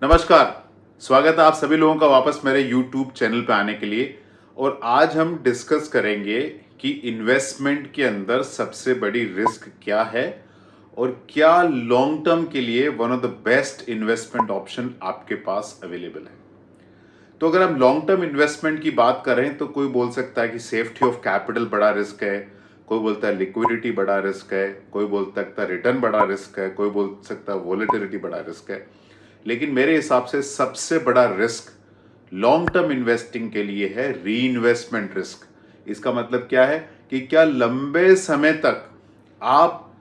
नमस्कार। स्वागत है आप सभी लोगों का वापस मेरे YouTube चैनल पे आने के लिए। और आज हम डिस्कस करेंगे कि इन्वेस्टमेंट के अंदर सबसे बड़ी रिस्क क्या है और क्या लॉन्ग टर्म के लिए one of the best investment option आपके पास अवेलेबल है। तो अगर हम लॉन्ग टर्म इन्वेस्टमेंट की बात करें तो कोई बोल सकता है कि सेफ्टी ऑफ कैपिटल बड़ा रिस्क है, कोई बोलता है लिक्विडिटी बड़ा रिस्क है, कोई बोल सकता है रिटर्न बड़ा रिस्क है, कोई बोल सकता है वोलेटिलिटी बड़ा रिस्क है। लेकिन मेरे हिसाब से सबसे बड़ा रिस्क लॉन्ग टर्म इन्वेस्टिंग के लिए है री इन्वेस्टमेंट रिस्क। इसका मतलब क्या है कि क्या लंबे समय तक आप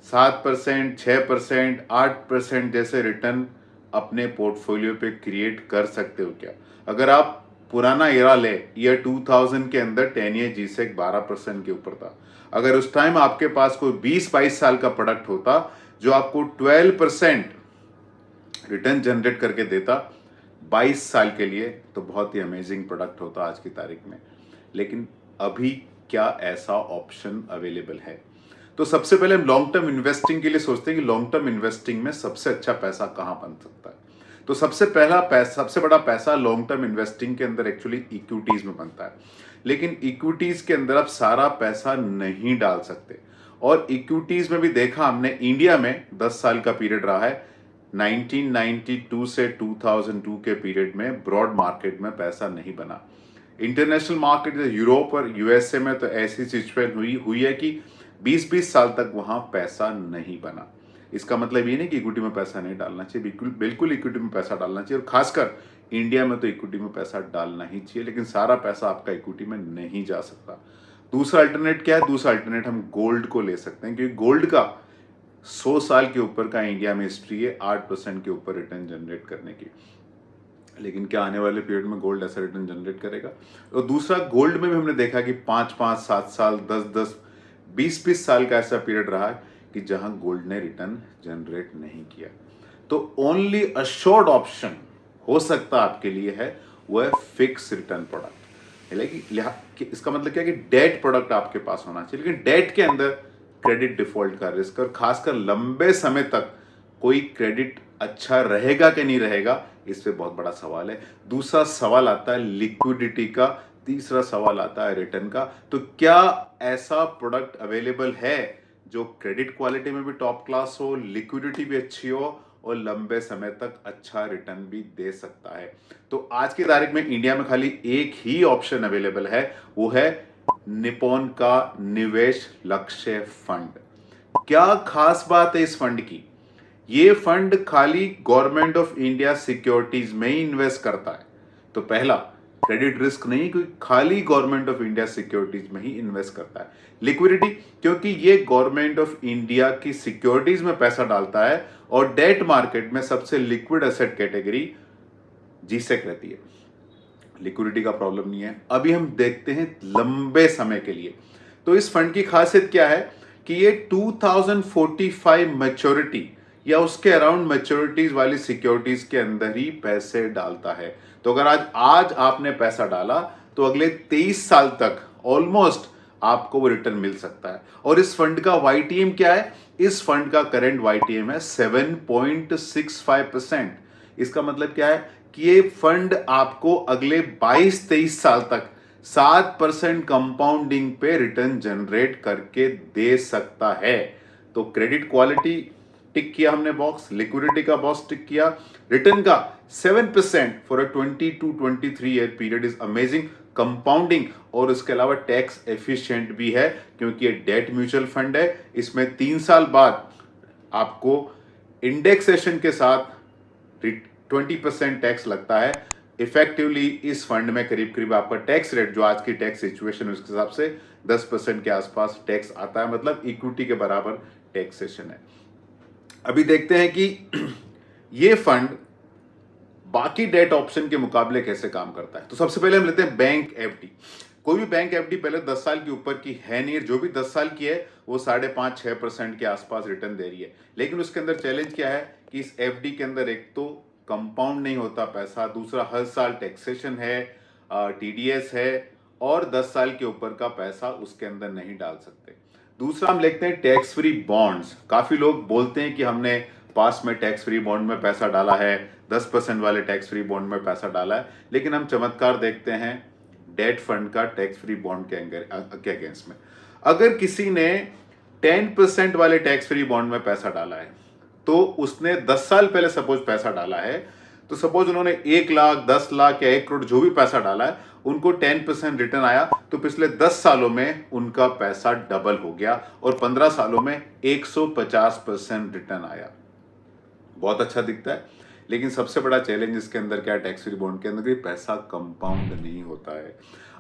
7%, 6%, 8% जैसे रिटर्न अपने पोर्टफोलियो पे क्रिएट कर सकते हो क्या। अगर आप पुराना एरा ले, ईयर 2000 के अंदर 10 ईयर जी से 12% के ऊपर था। अगर उस टाइम आपके पास कोई 20-22 साल का प्रोडक्ट होता जो आपको 12% रिटर्न जनरेट करके देता 22 साल के लिए, तो बहुत ही अमेजिंग प्रोडक्ट होता आज की तारीख में। लेकिन अभी क्या ऐसा ऑप्शन अवेलेबल है? तो सबसे पहले हम लॉन्ग टर्म इन्वेस्टिंग के लिए सोचते हैं कि लॉन्ग टर्म इन्वेस्टिंग में सबसे अच्छा पैसा कहां बन सकता है। तो सबसे बड़ा पैसा लॉन्ग टर्म इन्वेस्टिंग के अंदर एक्चुअली इक्विटीज में बनता है। लेकिन इक्विटीज के अंदर आप सारा पैसा नहीं डाल सकते। और इक्विटीज में भी देखा हमने, इंडिया में 10 साल का पीरियड रहा है। 1992 से 2002 के पीरियड में ब्रॉड मार्केट में पैसा नहीं बना। इंटरनेशनल मार्केट यूरोप और यूएसए में तो ऐसी सिचुएशन हुई है कि 20-20 साल तक वहां पैसा नहीं बना। इसका मतलब ये नहीं कि इक्विटी में पैसा नहीं डालना चाहिए, बिल्कुल बिल्कुल इक्विटी में पैसा डालना चाहिए। और खासकर इंडिया में तो इक्विटी में पैसा डालना ही चाहिए, लेकिन सारा पैसा आपका इक्विटी में नहीं जा सकता। दूसरा अल्टरनेट क्या है? दूसरा अल्टरनेट हम गोल्ड को ले सकते हैं, क्योंकि गोल्ड का 100 साल के ऊपर का इंडिया में हिस्ट्री है 8% के ऊपर रिटर्न जनरेट करने की। लेकिन क्या आने वाले पीरियड में गोल्ड ऐसा रिटर्न जनरेट करेगा? और दूसरा, गोल्ड में भी हमने देखा कि 5-5, 7 साल, 10-10, 20-20 साल का ऐसा पीरियड रहा है कि जहां गोल्ड ने रिटर्न जनरेट नहीं किया। तो ओनली अश्योर्ड ऑप्शन हो सकता आपके लिए है वो है फिक्स रिटर्न प्रोडक्ट। इसका मतलब क्या है कि डेट प्रोडक्ट आपके पास होना चाहिए, लेकिन डेट के अंदर क्रेडिट डिफॉल्ट का रिस्क और खासकर लंबे समय तक कोई क्रेडिट अच्छा रहेगा कि नहीं रहेगा, इस पे बहुत बड़ा सवाल है। दूसरा सवाल आता है लिक्विडिटी का, तीसरा सवाल आता है रिटर्न का। तो क्या ऐसा प्रोडक्ट अवेलेबल है जो क्रेडिट क्वालिटी में भी टॉप क्लास हो, लिक्विडिटी भी अच्छी हो और लंबे समय तक अच्छा रिटर्न भी दे सकता है? तो आज की तारीख में इंडिया में खाली एक ही ऑप्शन अवेलेबल है, वो है निप्पॉन का निवेश लक्ष्य फंड। क्या खास बात है इस फंड की? ये फंड खाली गवर्नमेंट ऑफ इंडिया सिक्योरिटीज में ही इन्वेस्ट करता है। तो पहला, क्रेडिट रिस्क नहीं, क्योंकि खाली गवर्नमेंट ऑफ इंडिया सिक्योरिटीज में ही इन्वेस्ट करता है। लिक्विडिटी, क्योंकि ये गवर्नमेंट ऑफ इंडिया की सिक्योरिटीज में पैसा डालता है और डेट मार्केट में सबसे लिक्विड एसेट कैटेगरी जीसेक रहती है। लिक्विडिटी का प्रॉब्लम नहीं है। अभी हम देखते हैं लंबे समय के लिए। तो इस फंड की खासियत क्या है कि ये 2045 मैच्योरिटी या उसके अराउंड मैच्योरिटीज वाली सिक्योरिटीज के अंदर ही पैसे डालता है। तो अगर आज आज आपने पैसा डाला तो अगले 23 साल तक ऑलमोस्ट आपको वो रिटर्न मिल सकता है। और इस फंड का वाईटीएम क्या है? इस फंड का करंट वाईटीएम है 7.65%। इसका मतलब क्या है कि ये फंड आपको अगले 22-23 साल तक 7% कंपाउंडिंग पे रिटर्न जनरेट करके दे सकता है। तो क्रेडिट क्वालिटी टिक किया हमने बॉक्स, लिक्विडिटी का बॉक्स टिक किया, रिटर्न का 7% for a 20 to 23 year period is amazing, compounding, और उसके अलावा टैक्स एफिशिएंट भी है क्योंकि ये डेट म्यूचुअल फंड है। इसमें 3 साल बाद आपको इंडेक्सेशन के साथ 20% टैक्स लगता है। इफेक्टिवली इस फंड में करीब करीब आपका टैक्स रेट, जो आज की टैक्स सिचुएशन है उसके हिसाब से 10% के आसपास टैक्स आता है, मतलब इक्विटी के बराबर टैक्सेशन है। अभी देखते हैं कि ये फंड बाकी डेट ऑप्शन के मुकाबले कैसे काम करता है। तो सबसे पहले हम लेते हैं बैंक एफडी। कोई भी बैंक एफडी पहले 10 साल के ऊपर की है नहीं, जो भी 10 साल की है वो 5.5-6% के आसपास रिटर्न दे रही है। लेकिन उसके अंदर चैलेंज क्या है कि इस एफडी के अंदर एक तो कंपाउंड नहीं होता पैसा, दूसरा हर साल टैक्सेशन है, टीडीएस है, और 10 साल के ऊपर का पैसा उसके अंदर नहीं डाल सकते। दूसरा हम लिखते हैं टैक्स फ्री बॉन्ड्स। काफी लोग बोलते हैं कि हमने पास में टैक्स फ्री बॉन्ड में पैसा डाला है, 10% वाले टैक्स फ्री बॉन्ड में पैसा डाला है, लेकिन हम चमत्कार देखते हैं डेट फंड का टैक्स फ्री बॉन्ड के अगेंस्ट में। अगर किसी ने 10% वाले टैक्स फ्री बॉन्ड में पैसा डाला है, तो उसने 10 साल पहले सपोज पैसा डाला है, तो सपोज उन्होंने 1 लाख, 10 लाख या 1 करोड़ जो भी पैसा डाला है, उनको 10% रिटर्न आया, तो पिछले 10 सालों में उनका पैसा डबल हो गया और 15 सालों में 150% रिटर्न आया। बहुत अच्छा दिखता है, लेकिन सबसे बड़ा चैलेंज इसके अंदर क्या है, टैक्स फ्री बॉन्ड के अंदर, कि पैसा कंपाउंड नहीं होता है।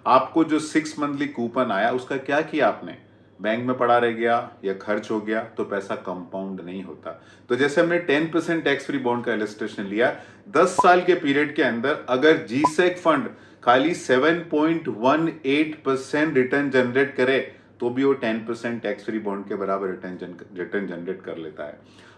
आपको जो 6 मंथली कूपन आया उसका क्या किया आपने, बैंक में पड़ा रह गया या खर्च हो गया, तो पैसा कंपाउंड नहीं होता। तो जैसे हमने 10% टैक्स फ्री बॉन्ड का इलस्ट्रेशन लिया, 10 साल के पीरियड के अंदर अगर जीसेक फंड खाली 7.18% रिटर्न जनरेट करे, तो भी वो 10% टैक्स फ्री बॉन्ड के बराबर रिटर्न जनरेट कर लेता है।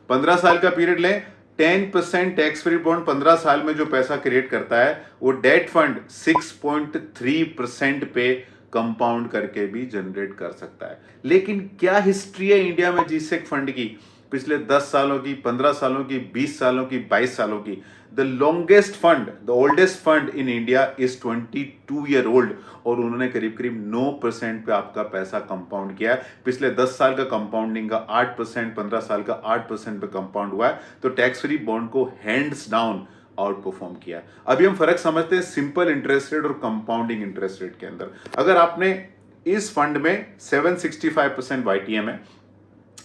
15 साल का पीरियड लें, 10% टैक्स फ्री बॉन्ड 15 साल में जो पैसा क्रिएट करता है, वो डेट फंड 6.3% पे कंपाउंड करके भी जनरेट कर सकता है। लेकिन क्या हिस्ट्री है इंडिया में जीसेक फंड की, पिछले 10 सालों की, 15 सालों की, 20 सालों की, 22 सालों की? The longest fund, the oldest fund in India is 22 year old, और उन्होंने करीब करीब 9% पे आपका पैसा कंपाउंड किया है। पिछले 10 साल का कंपाउंडिंग का 8%, 15 साल का 8% पे कंपाउंड हुआ है, तो टैक्स फ्री बॉन्ड को हैंड्स डाउन आउट परफॉर्म किया। अभी हम फर्क समझते हैं सिंपल इंटरेस्ट रेट और कंपाउंडिंग इंटरेस्ट रेट के अंदर। अगर आपने इस फंड में 765% वाईटीएम है,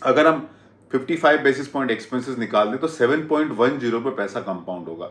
अगर हम 55 बेसिस पॉइंट एक्सपेंसेस निकाल दें तो 7.10 पे पैसा कंपाउंड होगा।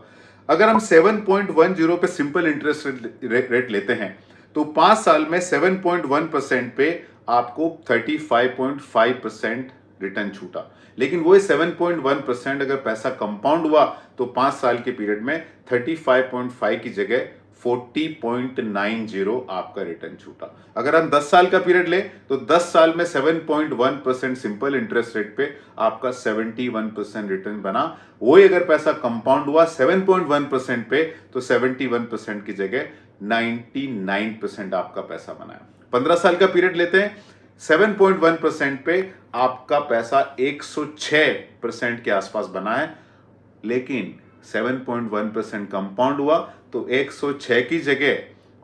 अगर हम 7.10 पे सिंपल इंटरेस्ट रेट लेते हैं, तो 5 साल में 7.1% पे आपको 35.5% रिटर्न छूटा। लेकिन वो 7.1% अगर पैसा कंपाउंड हुआ, तो 5 साल के पीरियड में 35.5 की जगह 40.90 आपका रिटर्न छूटा। अगर हम 10 साल का पीरियड लें, तो 10 साल में 7.1% सिंपल इंटरेस्ट रेट पे आपका 71% रिटर्न बना। वही अगर पैसा कंपाउंड हुआ 7.1% पे, तो 71% की जगह 99% आपका पैसा बना है। 15 साल का पीरियड लेते हैं, 7.1% पे आपका पैसा 106% के आसपास बना है, लेकिन 7.1% कंपाउंड हुआ, तो 106 की जगह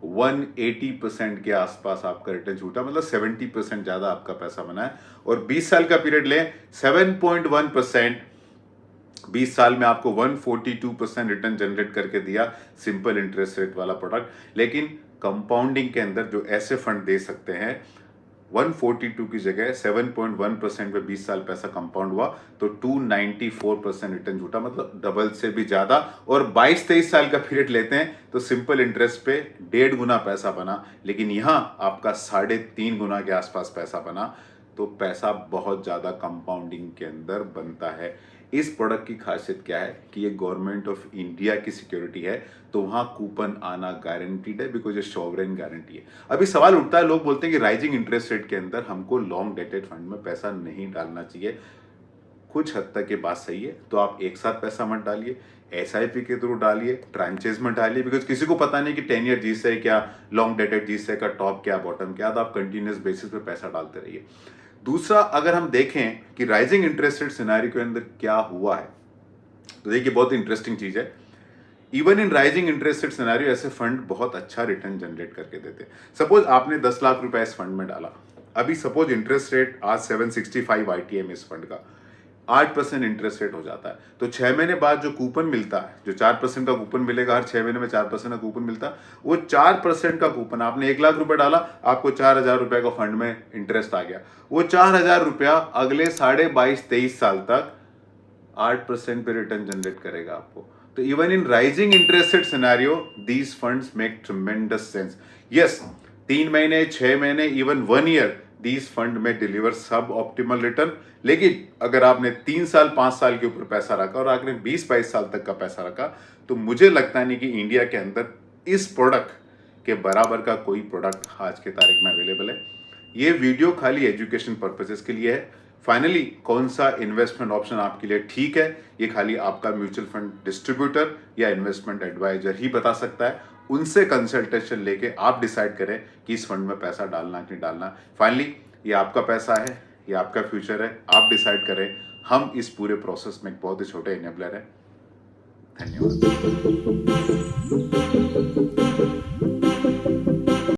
180% के आसपास आपका रिटर्न छूटा, मतलब 70% ज्यादा आपका पैसा बना है। और 20 साल का पीरियड लें, 7.1%, 20 साल में आपको 142% रिटर्न जनरेट करके दिया, सिंपल इंटरेस्ट रेट वाला प्रोडक्ट। लेकिन कंपाउंडिंग के अंदर जो ऐसे फंड दे सकते हैं, 142 की जगह 7.1% पे 20 साल पैसा कंपाउंड हुआ, तो 294% रिटर्न छूटा, मतलब डबल से भी ज्यादा। और 22-23 साल का पीरियड लेते हैं, तो सिंपल इंटरेस्ट पे 1.5 गुना पैसा बना, लेकिन यहां आपका 3.5 गुना के आसपास पैसा बना। तो पैसा बहुत ज्यादा कंपाउंडिंग के अंदर बनता है। इस प्रोडक्ट की खासियत क्या है कि ये गवर्नमेंट ऑफ इंडिया की सिक्योरिटी है, तो वहां कूपन आना गारंटीड है, बिकॉज ये सॉवरेन गारंटी है। अभी सवाल उठता है, लोग बोलते हैं कि राइजिंग इंटरेस्ट रेट के अंदर हमको लॉन्ग डेटेड फंड में पैसा नहीं डालना चाहिए। कुछ हद तक ये बात सही है, तो आप एक साथ पैसा मत डालिए, एसआईपी के थ्रू डालिए, ट्रांचेज में डालिए, बिकॉज किसी को पता नहीं कि 10 ईयर जीसे क्या, लॉन्ग डेटेड जीसे का टॉप क्या, बॉटम क्या, तो आप कंटिन्यूस बेसिस पे पैसा डालते रहिए। दूसरा, अगर हम देखें कि राइजिंग इंटरेस्ट रेट सिनेरियो के अंदर क्या हुआ है, तो देखिए बहुत इंटरेस्टिंग चीज है। Even in rising interest rate scenario ऐसे फंड बहुत अच्छा रिटर्न जनरेट करके देते हैं। सपोज आपने 10 लाख रुपए इस फंड में डाला, अभी सपोज इंटरेस्ट रेट आज 765 आईटीएम इस फंड का, 8% इंटरेस्ट रेट हो जाता है, तो 6 महीने बाद जो कूपन मिलता है, जो 4% का कूपन मिलेगा, हर 6 महीने में 4% का कूपन मिलता है, वो 4% का कूपन, आपने 1 लाख रुपए डाला, आपको 4,000 रुपए का फंड में इंटरेस्ट आ गया। वो 4,000 रुपया अगले 22.5-23 साल तक 8% पे रिटर्न जनरेट करेगा आपको। तो even in rising interest rate scenario these funds make ट्रेमेंडस sense. Yes, 3 महीने, 6 महीने, इवन 1 ईयर दीज फंड में डिलीवर सब ऑप्टिमल रिटर्न। लेकिन अगर आपने 3 साल, 5 साल के ऊपर पैसा रखा और आपने 20-22 साल तक का पैसा रखा, तो मुझे लगता नहीं कि इंडिया के अंदर इस प्रोडक्ट के बराबर का कोई प्रोडक्ट आज के तारीख में अवेलेबल है। ये वीडियो खाली एजुकेशन पर्पसेस के लिए है। फाइनली कौन सा इन्वेस्टमेंट ऑप्शन आपके लिए ठीक है, ये खाली आपका म्यूचुअल फंड डिस्ट्रीब्यूटर या इन्वेस्टमेंट एडवाइजर ही बता सकता है। उनसे कंसल्टेशन लेके आप डिसाइड करें कि इस फंड में पैसा डालना कि नहीं डालना। फाइनली ये आपका पैसा है, ये आपका फ्यूचर है, आप डिसाइड करें। हम इस पूरे प्रोसेस में एक बहुत ही छोटे इनेबलर है। धन्यवाद।